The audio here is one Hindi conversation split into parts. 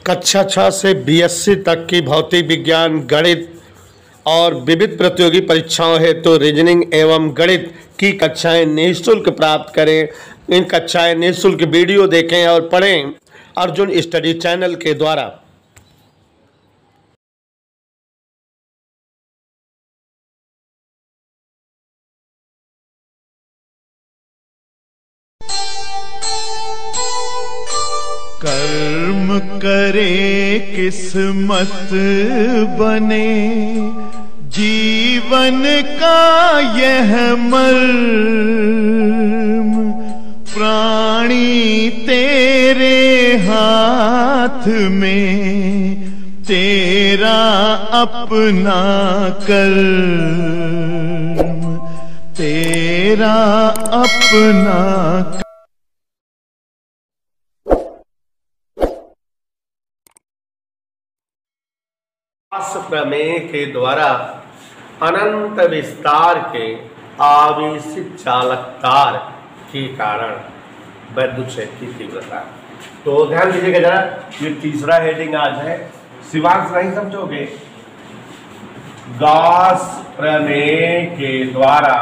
कक्षा 6 से बीएससी तक की भौतिक विज्ञान, गणित और विविध प्रतियोगी परीक्षाओं हेतु रीजनिंग एवं गणित की कक्षाएं निःशुल्क प्राप्त करें। इन कक्षाएं निःशुल्क वीडियो देखें और पढ़ें अर्जुन स्टडी चैनल के द्वारा। कर्म करे किस्मत बने, जीवन का यह मर्म, प्राणी तेरे हाथ में, तेरा अपना कर्म, तेरा अपना प्रमेय के द्वारा अनंत विस्तार के आवेशित चालकतार के कारण वैद्युत क्षेत्र की तीव्रता। तो ध्यान दीजिएगा जरा, ये तीसरा हेडिंग आज है। शिवांश नहीं समझोगे? गॉस प्रमेय के द्वारा,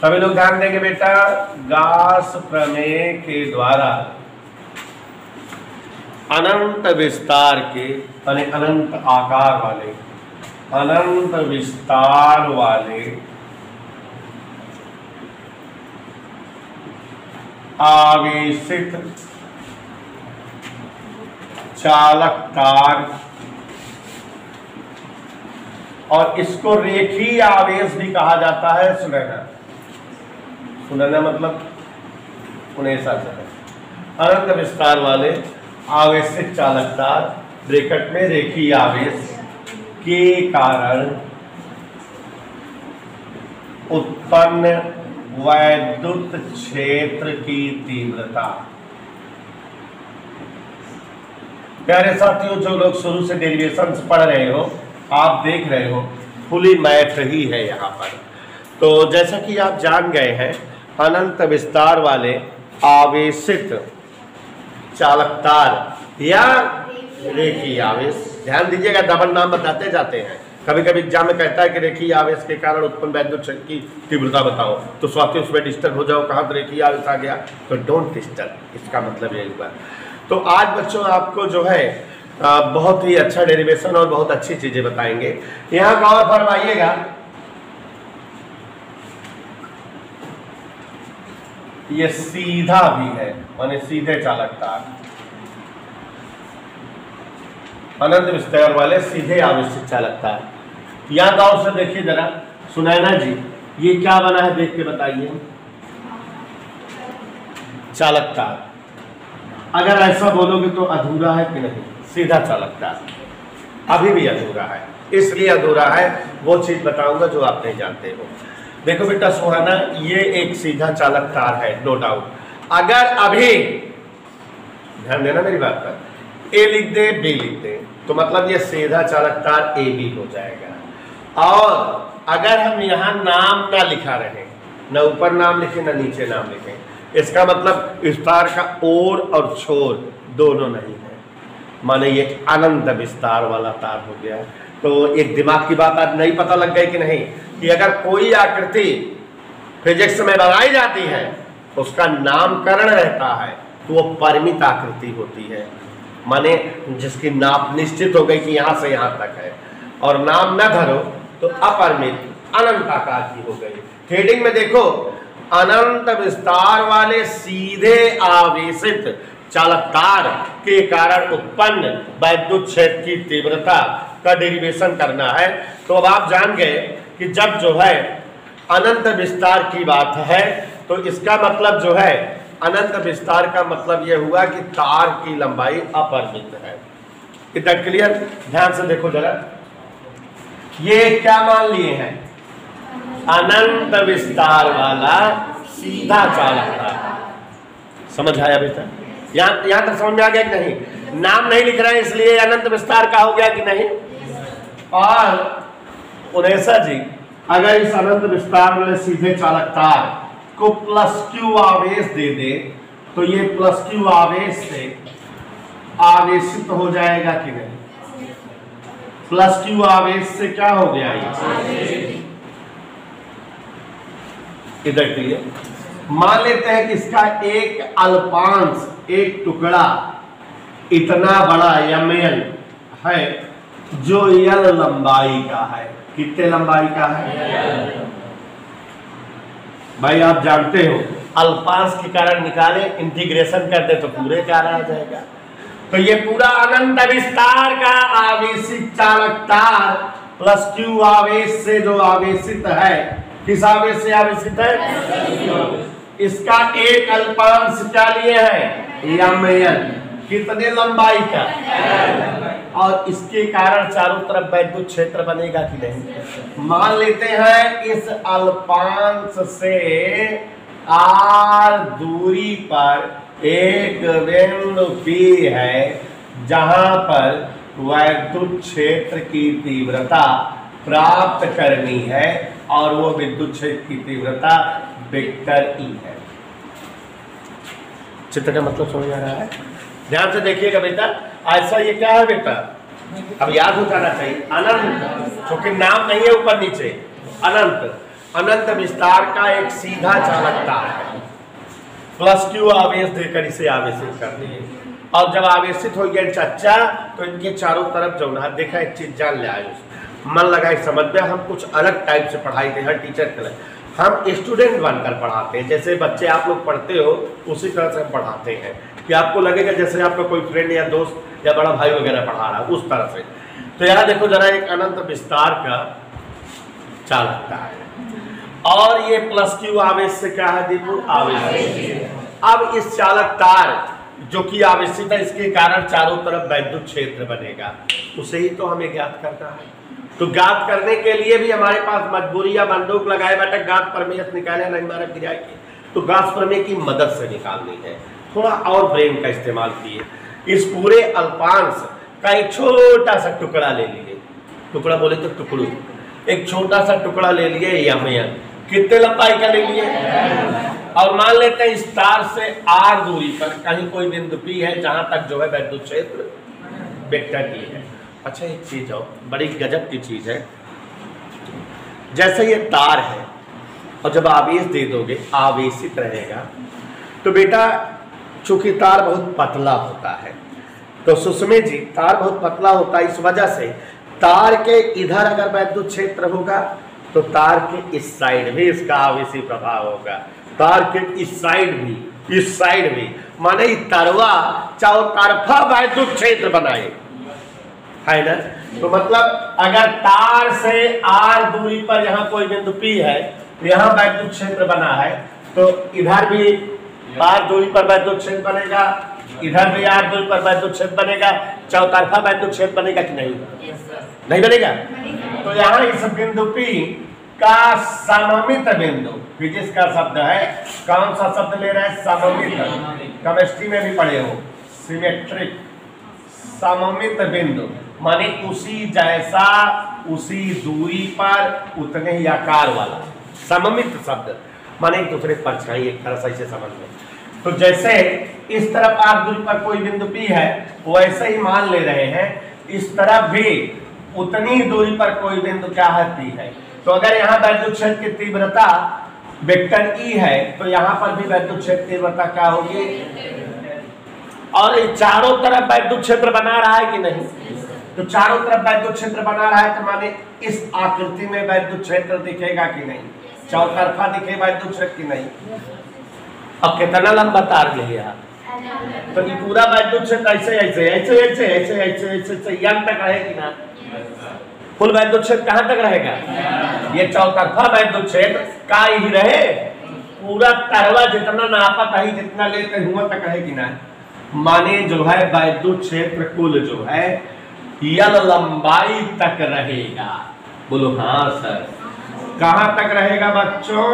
सभी लोग ध्यान देंगे बेटा, गॉस प्रमेय के द्वारा अनंत विस्तार के यानी अनंत आकार वाले, अनंत विस्तार वाले आवेशित चालक और इसको रेखीय आवेश भी कहा जाता है। सुनैना, सुनैना मतलब उन्हें अनंत विस्तार वाले आवेशित चालकतार ब्रैकेट में रेखीय आवेश के कारण उत्पन्न वैद्युत क्षेत्र की तीव्रता। प्यारे साथियों, जो लोग शुरू से डेरिवेशंस पढ़ रहे हो, आप देख रहे हो फुली मैथ ही है यहाँ पर। तो जैसा कि आप जान गए हैं, अनंत विस्तार वाले आवेशित चालकतार या रेखीय आवेश, ध्यान दीजिएगा, डबल नाम बताते जाते हैं। कभी कभी एग्जाम में कहता है कि रेखीय आवेश के कारण उत्पन्न वैद्युत क्षेत्र की तीव्रता बताओ, तो स्वाति उसमें डिस्टर्ब हो जाओ, कहाँ तो रेखीय आवेश आ गया, तो डोंट डिस्टर्ब, इसका मतलब यही हुआ। तो आज बच्चों आपको जो है बहुत ही अच्छा डेरिवेशन और बहुत अच्छी चीजें बताएंगे। यहाँ गौर फरमाइएगा, ये सीधा भी है, माने सीधे चालकतार, अनंत विस्तार वाले सीधे आवेशित चालकतार। यहां गौर से देखिए जरा, सुनैना जी, ये क्या बना है देख के बताइए। चालकतार, अगर ऐसा बोलोगे तो अधूरा है कि नहीं? सीधा चालकतार अभी भी अधूरा है, इसलिए अधूरा है वो चीज बताऊंगा जो आप नहीं जानते हो। देखो बेटा सुहाना, ये एक सीधा चालक तार है, नो डाउट। अगर अभी ध्यान देना मेरी बात पर, ए लिख दे, बी लिख दे, तो मतलब ये सीधा चालक तार ए बी हो जाएगा। और अगर हम यहाँ नाम ना लिखा रहे, न ऊपर नाम लिखे न नीचे नाम लिखे, इसका मतलब इस तार का ओर और छोर दोनों नहीं है, माने ये अनंत विस्तार वाला तार हो गया। तो एक दिमाग की बात आज नहीं पता लग गई कि नहीं, कि अगर कोई आकृति फिजिक्स में बनाई जाती है, उसका नामकरण रहता है, तो वो परिमित आकृति होती है, माने जिसकी नाप निश्चित हो गई कि यहां से यहां तक है, और नाम न धरो तो अपरिमित अनंत आकार की हो गई। हेडिंग में देखो, अनंत विस्तार वाले सीधे आवेशित चालकतार के कारण उत्पन्न वैद्युत क्षेत्र की तीव्रता का डेरिवेशन करना है। तो अब आप जान गए कि जब जो है अनंत विस्तार की बात है, तो इसका मतलब जो है अनंत विस्तार का मतलब यह हुआ कि तार की लंबाई अपरिमित है। इतना क्लियर? ध्यान से देखो जरा, ये क्या मान लिए हैं? अनंत विस्तार वाला सीधा चालकतार। समझ आया बेटा? यहां तक समझ में आ गया कि नहीं? नाम नहीं लिख रहे हैं इसलिए अनंत विस्तार का हो गया कि नहीं? और उनेसा जी, अगर इस अनंत विस्तार वाले सीधे चालकतार को प्लस क्यू आवेश दे दे, तो ये प्लस क्यू आवेश से आवेशित हो जाएगा कि नहीं? प्लस क्यू आवेश से क्या हो गया ये? इधर के लिए मान लेते हैं कि इसका एक अल्पांश, एक टुकड़ा इतना बड़ा ml है जो L लंबाई का है। कितने लंबाई का है भाई? आप जानते हो अल्पांश के कारण निकाले, इंटीग्रेशन कर दे तो पूरे कारण आ जाएगा। तो ये पूरा अनंत विस्तार का आवेशित चालक तार प्लस क्यू आवेश से जो आवेशित है, किस आवेश से आवेशित है? इसका एक अल्पांश क्या लिए है? ml। कितने लंबाई का? और इसके कारण चारों तरफ वैद्युत क्षेत्र बनेगा कि नहीं? मान लेते हैं इस अल्पांश से r दूरी पर एक बिंदु P है जहां पर वैद्युत क्षेत्र की तीव्रता प्राप्त करनी है और वो विद्युत क्षेत्र की तीव्रता वेक्टर E है। चित्र का मतलब समझ आ रहा है? ध्यान से देखिएगा बेटा। ऐसा ये क्या है बेटा? अब याद हो जाना चाहिए। अनंत, क्योंकि नाम नहीं है ऊपर नीचे, अनंत, अनंत विस्तार का एक सीधा चालक तार है। प्लस क्यू आवेश देकर इसे आवेशित कर दिए और जब आवेशित हो गया चच्चा तो इनके चारों तरफ जो ना देखा, एक चीज जान ले आए, मन लगाए समझ में। हम कुछ अलग टाइप से पढ़ाई थे, हर टीचर के लिए हम स्टूडेंट बनकर पढ़ाते हैं। जैसे बच्चे आप लोग पढ़ते हो उसी तरह से हम पढ़ाते हैं कि आपको लगेगा जैसे आपका कोई फ्रेंड या दोस्त या बड़ा भाई वगैरह पढ़ा रहा है, उस तरह से। तो यहाँ देखो जरा, एक अनंत विस्तार का चालक तार है और ये प्लस क्यू आवेश से क्या है दीपू? आवेश। अब इस चालक तार जो कि आवेशित है, इसके कारण चारों तरफ वैद्युत क्षेत्र बनेगा। उसे ही तो हमें ज्ञात करना है। तो ज्ञात करने के लिए भी हमारे पास मजबूरी या बंदूक लगाए बैठे गास प्रमेय निकाले नहीं मारा गिराए की, तो गास प्रमेय की मदद से निकालनी है। थोड़ा और ब्रेन का इस्तेमाल किए। इस पूरे अल्पांश का एक छोटा सा टुकड़ा ले लिए, टुकड़ा बोले तो टुकड़ू, एक छोटा सा टुकड़ा ले लिए ml। कितने लंबाई का ले लिए? और मान लेते हैं इस तार से r दूरी पर कहीं कोई बिंदु P है जहां तक जो है वैद्युत क्षेत्र वेक्टर E है। अच्छा एक चीज और बड़ी गजब की चीज है, जैसे ये तार है और जब आवेश दे दोगे आवेशित रहेगा, तो बेटा चूंकि तार बहुत पतला होता है, तो सुषमे जी तार बहुत पतला होता है, इस वजह से तार के इधर अगर वैद्युत क्षेत्र होगा तो तार के इस साइड भी इसका आवेशी प्रभाव होगा, तार के इस साइड भी, माने तरवा चौतरफा वैद्युत क्षेत्र बनाए, है ना। तो मतलब अगर तार से r दूरी पर यहाँ कोई बिंदु P है, यहाँ वैद्युत क्षेत्र बना है, तो इधर भी r दूरी पर वैद्युत क्षेत्र बनेगा, इधर भी r दूरी पर वैद्युत क्षेत्र बनेगा, चौतरफा वैद्युत क्षेत्र बनेगा कि नहीं? नहीं बनेगा। तो यहाँ इस बिंदु P का सममित बिंदु, फिजिक्स का शब्द है, कौन सा शब्द ले रहे हैं? सममित। केमिस्ट्री में भी पढ़े हो, सिमेट्रिक, सममित बिंदु माने उसी जैसा, उसी दूरी पर उतने ही आकार वाला। सममित शब्द माने एक दूसरे परछाई, एक तरह से इसे समझ में। तो जैसे इस तरफ r दूरी पर कोई बिंदु P है, वैसे ही मान ले रहे हैं इस तरफ भी उतनी दूरी पर कोई बिंदु क्या है? P है। तो अगर यहाँ वैद्युत क्षेत्र की तीव्रता वेक्टर E है, तो यहाँ पर भी वैद्युत क्षेत्र तीव्रता क्या होगी? और ये चारों तरफ वैद्युत क्षेत्र बना रहा है कि नहीं? तो चारों तरफ वैद्युत क्षेत्र बना रहा है, तो माने इस आकृति में वैद्युत क्षेत्र दिखेगा कि नहीं? चौतरफा दिखे वैद्युत क्षेत्र की नहीं? अब कितना लंबा तार ले लिया, तो ये पूरा वैद्युत क्षेत्र ऐसे ऐसे ऐसे ऐसे ऐसे ऐसे ऐसे यहाँ तक रहेगी ना? कुल वैद्युत क्षेत्र कहाँ तक रहेगा? ये चौतरफा वैद्युत क्षेत्र का ही रहे, पूरा तरवा जितना नापा कहीं जितना लेते हुआ तक रहेगी ना? माने जो है वैद्युत क्षेत्र कुल जो है यल लंबाई तक रहेगा। बोलो हाँ सर। कहां तक रहेगा बच्चों?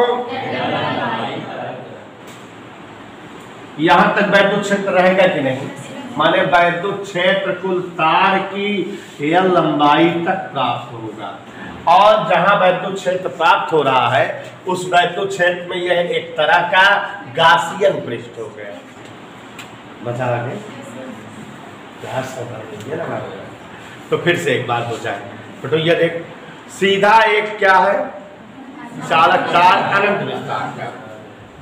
यहां तक वैद्युत क्षेत्र रहेगा कि नहीं? माने वैद्युत क्षेत्र कुल तार की यल लंबाई तक प्राप्त होगा, और जहां वैद्युत क्षेत्र प्राप्त हो रहा है उस वैद्युत क्षेत्र में यह एक तरह का गासियन पृष्ठ हो गया। बचा आगे लगा। तो फिर से एक बार हो जाए। तो ये देख, सीधा एक क्या है, चालक तार अनंत विस्तार का।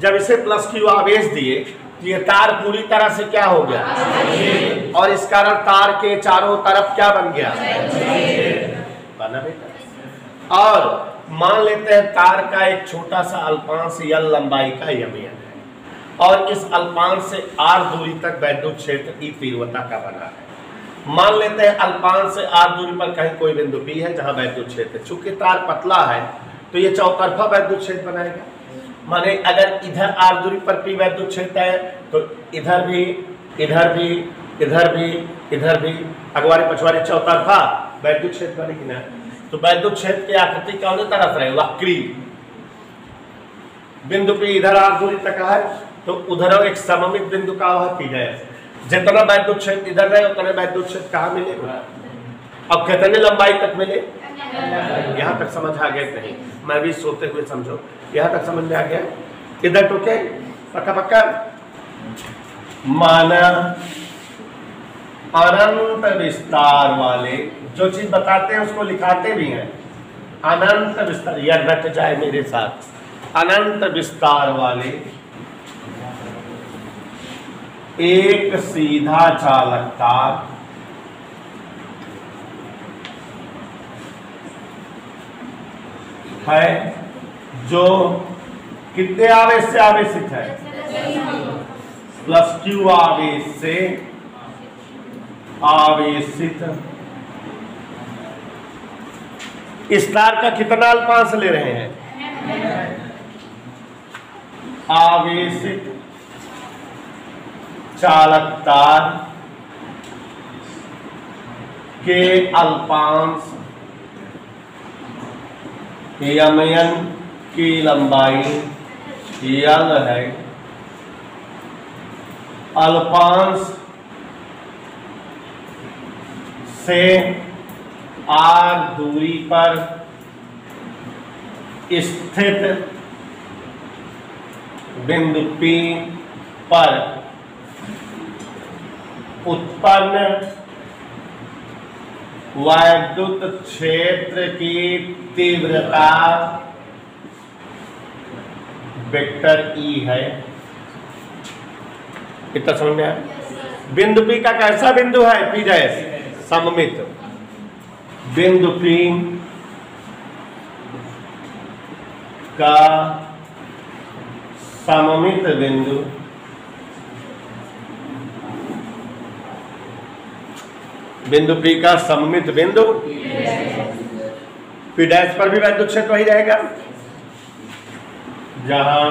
जब इसे प्लस क्यू आवेश दिए तो ये तार पूरी तरह से क्या हो गया, और इस कारण तार के चारों तरफ क्या बन गया, बना बेटा। और मान लेते हैं तार का एक छोटा सा अल्पांश L लंबाई का यमयन है, और इस अल्पांश से R दूरी तक वैद्युत क्षेत्र E तीव्रता का बना है। मान लेते हैं अल्पांश से R दूरी पर कहीं कोई बिंदु P है जहां वैद्युत क्षेत्र, चूंकि तार पतला है तो ये चौतरफा वैद्युत क्षेत्र बनाएगा। माने अगर इधर R दूरी पर P वैद्युत क्षेत्र है तो इधर भी, इधर भी, इधर भी, इधर भी अगवारी पछवारी चौतरफा वैद्युत क्षेत्र बनेगी ना। तो वैद्युत क्षेत्र की आकृति कौन तरफ रहे, वक्री। बिंदु P इधर R दूरी तक है तो उधर एक सममित बिंदु का वह P है। जितना वैद्युत क्षेत्र इधर रहे उतना वैद्युत क्षेत्र कहाँ मिलेगा, अब कितने लंबाई तक मिले, यहाँ तक समझ आ गया नहीं, मैं भी सोते हुए समझो, यहाँ तक समझ में आ गया। इधर तो क्या पक्का पक्का। माना अनंत विस्तार वाले जो चीज बताते हैं उसको लिखाते भी हैं, अनंत विस्तार, यह रट जाए मेरे साथ, अनंत विस्तार वाले एक सीधा चालक तार है जो कितने आवेश से आवेशित है, प्लस क्यू आवेश से आवेशित। इस तार का कितना अल्पांश ले रहे हैं, आवेशित चालक तार के अल्पांश यमयन की लंबाई L है, अल्पांश से R दूरी पर स्थित बिंदु P पर उत्पन्न वैद्युत क्षेत्र की तीव्रता वेक्टर E है। कितना समझ में आया। बिंदु P का कैसा बिंदु है, P डैश सममित बिंदु P का सममित बिंदु बिंदु P का सममित बिंदु P डैश पर भी वैद्युत क्षेत्र वही रहेगा, जहां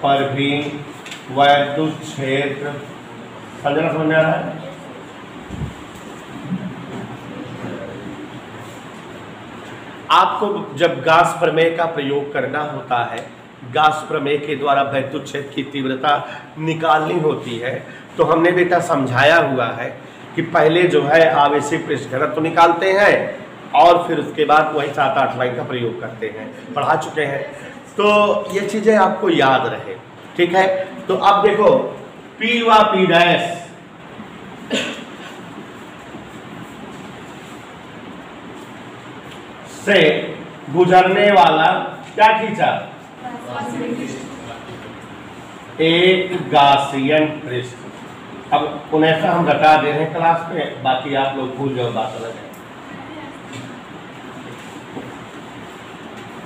पर भी वैद्युत क्षेत्र, समझना समझ में आ रहा है। आपको जब गाउस प्रमेय का प्रयोग करना होता है, गाउस प्रमेय के द्वारा वैद्युत क्षेत्र की तीव्रता निकालनी होती है, तो हमने बेटा समझाया हुआ है कि पहले जो है आवेशित पृष्ठ घनत्व तो निकालते हैं और फिर उसके बाद वही 7-8 लाइन का प्रयोग करते हैं, पढ़ा चुके हैं। तो ये चीजें आपको याद रहे, ठीक है। तो अब देखो P व P डैश से गुजरने वाला क्या खींचा, एक गासियन पृष्ठ। अब उन्हें हम घटा दे रहे हैं क्लास में, बाकी आप लोग भूल जाओ, बात अलग है।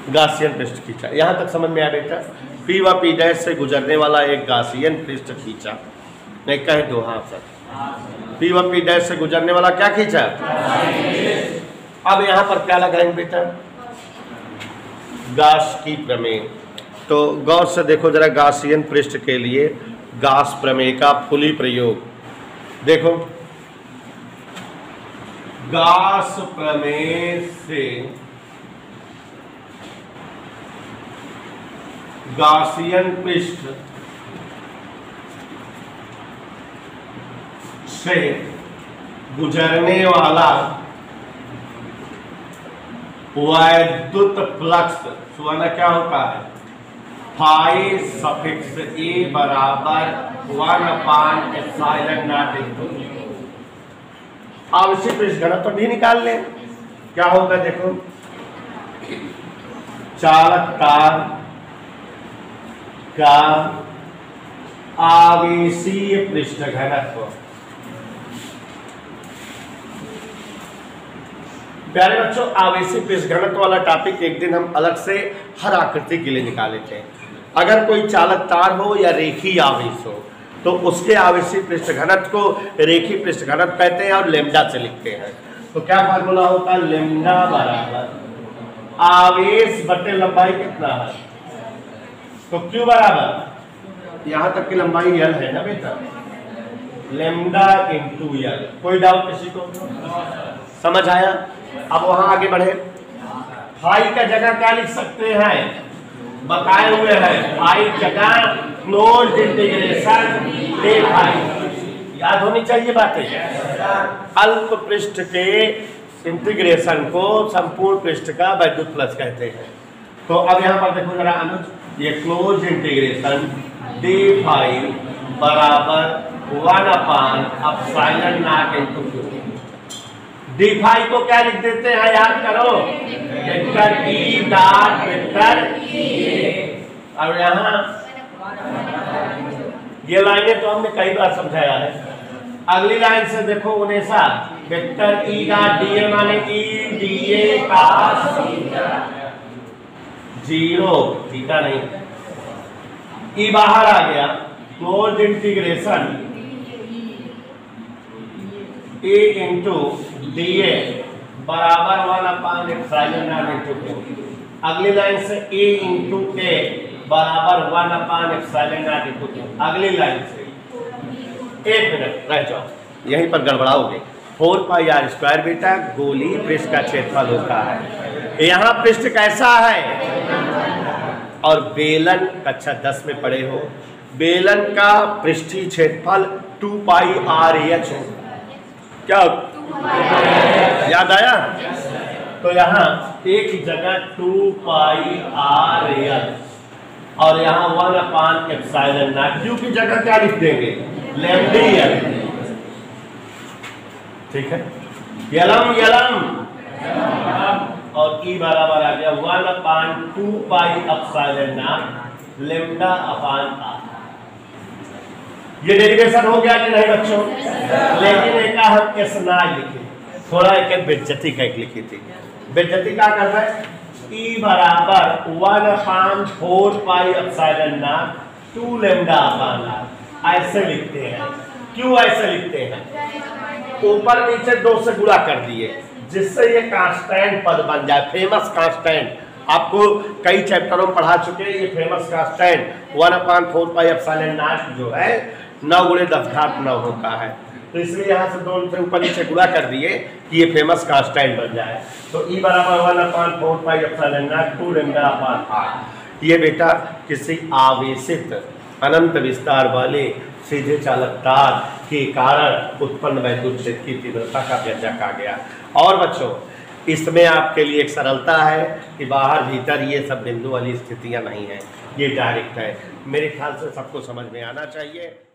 गासियन पृष्ठ खींचा, यहां तक समझ में आ बेटा। P व P डैश से गुजरने वाला एक गासियन पृष्ठ खींचा, नहीं कह दो हाँ सर। P व P डैश से गुजरने वाला क्या खींचा, अब यहां पर क्या लगाएंगे बेटा, गाउस की प्रमेय। तो गौर से देखो जरा गासियन पृष्ठ के लिए गाउस प्रमेय का फुली प्रयोग देखो। गाउस प्रमेय से गासियन पृष्ठ से गुजरने वाला वैद्युत फ्लक्स सुना क्या होता है, फाई सफिक्स ए बराबर 1/ε0 इंटू। आवश्यक पृष्ठ घनत्व भी निकाल लें। क्या होगा देखो, चालक तार का आवेशीय पृष्ठ घनत्व। प्यारे बच्चों, आवेशीय पृष्ठ घनत्व वाला टॉपिक एक दिन हम अलग से हर आकृति के लिए निकाले थे। अगर कोई चालक तार हो या रेखीय आवेश हो तो उसके आवेशीय पृष्ठ घनत्व को रेखीय पृष्ठ घनत्व कहते हैं और लैम्डा से लिखते हैं। तो क्या फार्मूला होता है, लैम्डा बराबर आवेश बटे लंबाई कितना है, तो क्यू बराबर यहां तक की लंबाई यल है ना बेटा, लैम्डा इंटू यल। कोई डाउट किसी को, समझ आया? अब वहां आगे बढ़े। फाई का जगह क्या लिख सकते हैं, बताए हुए हैं फाई जगह क्लोज इंटीग्रेशन डे फाई। याद होनी चाहिए बातें। अल्प पृष्ठ के इंटीग्रेशन को संपूर्ण पृष्ठ का वैद्युत प्लस कहते हैं। तो अब यहाँ पर देखो जरा अनुज, ये क्लोज इंटीग्रेशन डी फाई बराबर 1/ε0 इंटू क्यू। डी फाई को क्या लिख देते हैं, याद करो, vector E dot vector A. और यहाँ ये लाइनें तो हमने कई बार समझाया है। अगली लाइन से देखो उनेसा, vector E dot D A माने ई डी ए का 0 थीटा नहीं, ई बाहर आ गया। Close integration A into D A बराबर 1/ε0 इंटू क्यू। अगली लाइन से ए इंटू ए बराबर 1/ε0 इंटू क्यू। अगली लाइन से 1 मिनट रह जाओ, यहीं पर गड़बड़ाओगे। 4πr² बेटा गोली पृष्ठ का क्षेत्रफल होता है। यहाँ पृष्ठ कैसा है, और बेलन कक्षा 10 में पढ़े हो, बेलन का पृष्ठीय क्षेत्रफल 2πr(h) हो। क्या याद आया? तो यहाँ एक जगह 2πr(h) और यहाँ 1/ε0। क्यू की जगह क्या लिख देंगे, लैम्डियन। ठीक है, यलम यलम, और ई बराबर आ गया 1/2πε0 लैम्डा अपान आर। ये डेरिवेशन हो गया कि नहीं बच्चों? लेकिन एक हम एस ना लिखे, थोड़ा एक बेइज्जती का एक लिखी थी। बेइज्जती क्या करता है, ई बराबर 1/4πε0 2 लैम्डा अपान आर ऐसे लिखते हैं। क्यों ऐसे लिखते हैं, ऊपर नीचे 2 से गुणा कर दिए जिससे ये कांस्टेंट पद बन जाए, फेमस कांस्टेंट। आपको कई चैप्टरों में पढ़ा चुके हैं ये फेमस कांस्टेंट 1/4πε0 जो है 9 × 10⁹ होता है। तो इसलिए यहाँ से 2 से ऊपर नीचे गुणा कर दिए कि ये फेमस कांस्टेंट बन जाए। तो ई बराबर 1/4πε0 2 लैम्डा अपान आर। ये बेटा किसी आवेशित अनंत विस्तार वाले सीधे चालक तार के कारण उत्पन्न वैद्युत क्षेत्र की तीव्रता का व्यंजक आ गया। और बच्चों इसमें आपके लिए एक सरलता है कि बाहर भीतर ये सब बिंदु वाली स्थितियां नहीं हैं, ये डायरेक्ट है। मेरे ख्याल से सबको समझ में आना चाहिए।